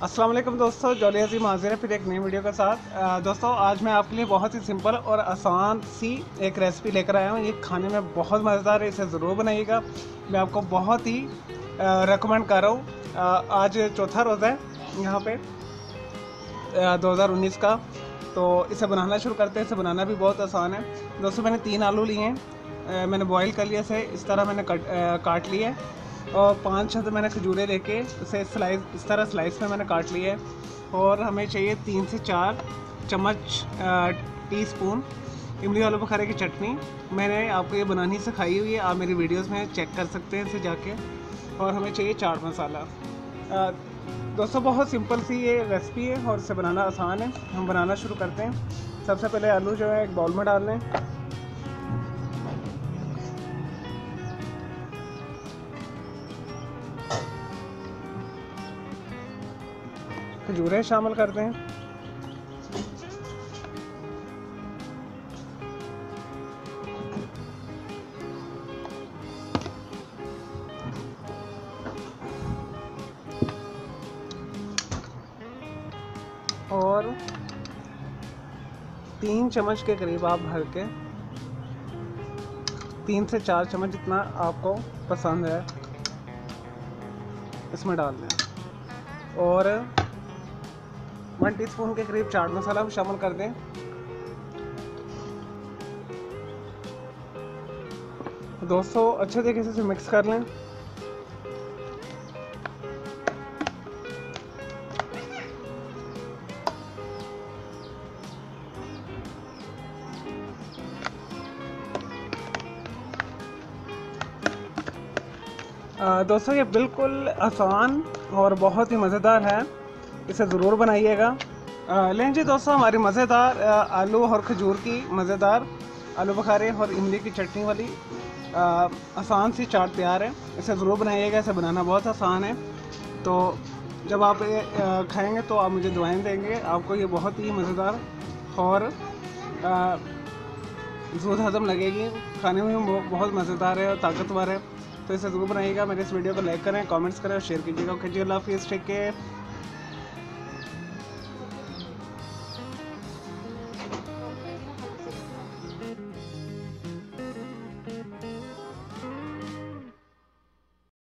अस्सलाम वालेकुम दोस्तों, जॉली अज़ीम हाजिर है फिर एक नई वीडियो के साथ। दोस्तों आज मैं आपके लिए बहुत ही सिंपल और आसान सी एक रेसिपी लेकर आया हूँ। ये खाने में बहुत मज़ेदार है, इसे ज़रूर बनाइएगा। मैं आपको बहुत ही रेकमेंड कर रहा हूँ। आज चौथा रोज़ा है यहाँ पे 2019 का, तो इसे बनाना शुरू करते हैं। इसे बनाना भी बहुत आसान है। दोस्तों मैंने 3 आलू लिए हैं, मैंने बॉईल कर लिया इसे, इस तरह मैंने काट लिए है। और 5-6 मैंने खजूरें लेके उसे स्लाइस इस तरह स्लाइस में मैंने काट लिए है। और हमें चाहिए 3 से 4 चम्मच टीस्पून इमली आलू बुखारे की चटनी। मैंने आपको ये बनानी सिखाई हुई है, आप मेरी वीडियोस में चेक कर सकते हैं इसे जाके। और हमें चाहिए चाट मसाला। दोस्तों बहुत सिंपल सी ये रेसिपी है और इसे बनाना आसान है। हम बनाना शुरू करते हैं। सबसे पहले आलू जो है एक बाउल में डाल लें। खजूरें शामिल करते हैं। और 3 चम्मच के करीब आप भर के 3 से 4 चम्मच जितना आपको पसंद है इसमें डाल दें। और 1 टीस्पून के करीब चाट मसाला भी शामिल कर दें। दोस्तों अच्छे तरीके से इसे मिक्स कर लें। दोस्तों ये बिल्कुल आसान और बहुत ही मज़ेदार है, इसे ज़रूर बनाइएगा। लें जी दोस्तों, हमारी मज़ेदार आलू और खजूर की मज़ेदार आलू बुखारे और इमली की चटनी वाली आसान सी चाट तैयार है। इसे ज़रूर बनाइएगा, इसे बनाना बहुत आसान है। तो जब आप ये खाएंगे तो आप मुझे दुआएं देंगे। आपको ये बहुत ही मज़ेदार और ज़ूद हज़म लगेगी, खाने में भी बहुत मज़ेदार है और ताकतवर है। तो इसे ज़रूर बनाइएगा। मेरे इस वीडियो को लाइक करें, कमेंट्स करें और शेयर कीजिएगा। ओके जी, अल्लाह हाफ़िज़, टेक केयर।